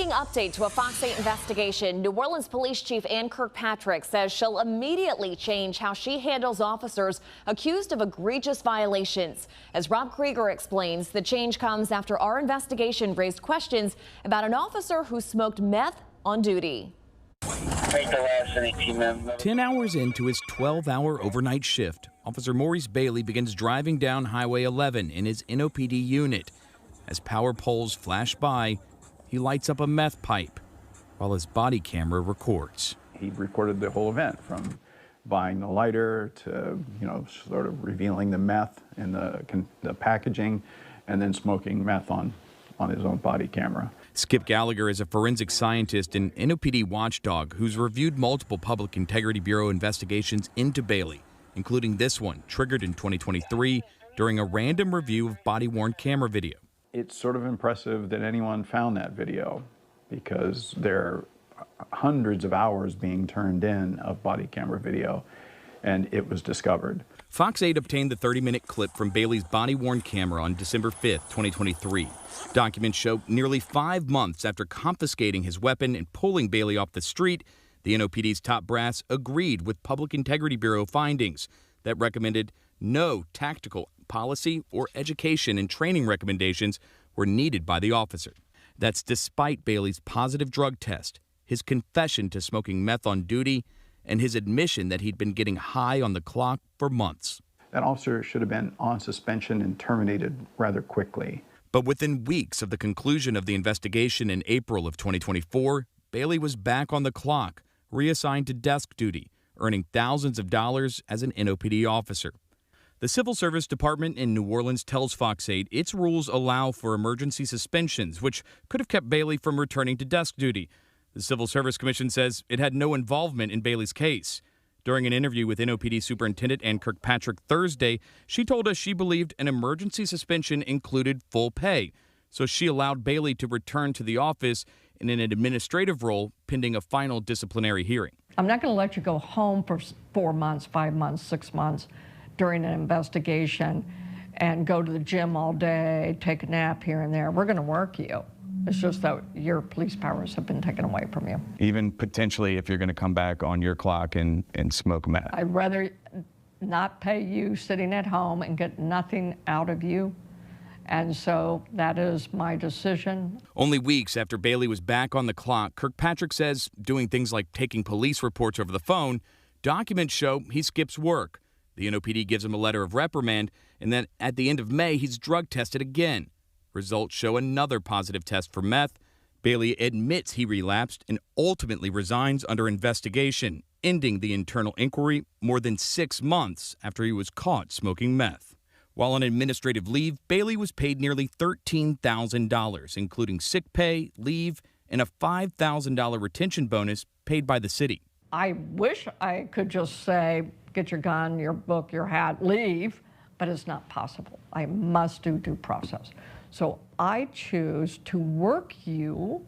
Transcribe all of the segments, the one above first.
breaking update to a Fox 8 investigation. New Orleans Police Chief Ann Kirkpatrick says she'll immediately change how she handles officers accused of egregious violations. As Rob Krieger explains, the change comes after our investigation raised questions about an officer who smoked meth on duty. 10 hours into his 12-hour overnight shift, Officer Maurice Bailey begins driving down Highway 11 in his NOPD unit. As power poles flash by, he lights up a meth pipe while his body camera records. He recorded the whole event, from buying the lighter to, sort of revealing the meth in the packaging, and then smoking meth on his own body camera. Skip Gallagher is a forensic scientist and NOPD watchdog who's reviewed multiple Public Integrity Bureau investigations into Bailey, including this one, triggered in 2023 during a random review of body-worn camera video. It's sort of impressive that anyone found that video, because there are hundreds of hours being turned in of body camera video, and it was discovered. Fox 8 obtained the 30-minute clip from Bailey's body-worn camera on December 5th, 2023. Documents show nearly 5 months after confiscating his weapon and pulling Bailey off the street, the NOPD's top brass agreed with Public Integrity Bureau findings that recommended no tactical policy or education and training recommendations were needed by the officer. That's despite Bailey's positive drug test, his confession to smoking meth on duty, and his admission that he'd been getting high on the clock for months. That officer should have been on suspension and terminated rather quickly. But within weeks of the conclusion of the investigation in April of 2024, Bailey was back on the clock, reassigned to desk duty, earning thousands of dollars as an NOPD officer. The Civil Service Department in New Orleans tells Fox 8 its rules allow for emergency suspensions, which could have kept Bailey from returning to desk duty. The Civil Service Commission says it had no involvement in Bailey's case. During an interview with NOPD Superintendent Ann Kirkpatrick Thursday, she told us she believed an emergency suspension included full pay, so she allowed Bailey to return to the office in an administrative role pending a final disciplinary hearing. I'm not going to let you go home for 4 months, 5 months, 6 months during an investigation and go to the gym all day, take a nap here and there. We're going to work you. It's just that your police powers have been taken away from you. Even potentially if you're going to come back on your clock and smoke meth. I'd rather not pay you sitting at home and get nothing out of you. And so that is my decision. Only weeks after Bailey was back on the clock, Kirkpatrick says doing things like taking police reports over the phone, documents show he skips work. The NOPD gives him a letter of reprimand, and then at the end of May, he's drug tested again. Results show another positive test for meth. Bailey admits he relapsed and ultimately resigns under investigation, ending the internal inquiry more than 6 months after he was caught smoking meth. While on administrative leave, Bailey was paid nearly $13,000, including sick pay, leave, and a $5,000 retention bonus paid by the city. I wish I could just say, get your gun, your book, your hat, leave, but it's not possible. I must do due process. So I choose to work you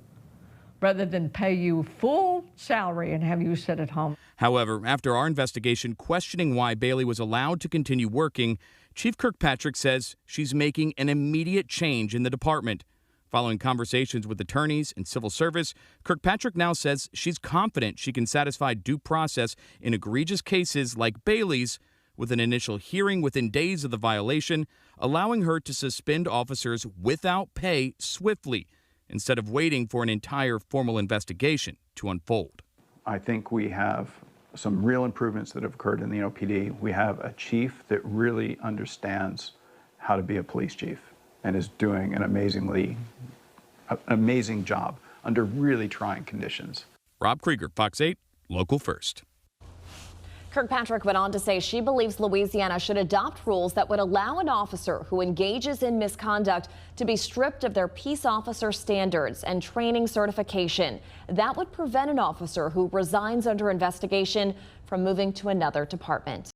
rather than pay you full salary and have you sit at home. However, after our investigation questioning why Bailey was allowed to continue working, Chief Kirkpatrick says she's making an immediate change in the department. Following conversations with attorneys and civil service, Kirkpatrick now says she's confident she can satisfy due process in egregious cases like Bailey's, with an initial hearing within days of the violation, allowing her to suspend officers without pay swiftly, instead of waiting for an entire formal investigation to unfold. I think we have some real improvements that have occurred in the NOPD. We have a chief that really understands how to be a police chief and is doing an amazing job under really trying conditions. Rob Krieger, Fox 8, Local First. Kirkpatrick went on to say she believes Louisiana should adopt rules that would allow an officer who engages in misconduct to be stripped of their peace officer standards and training certification. That would prevent an officer who resigns under investigation from moving to another department.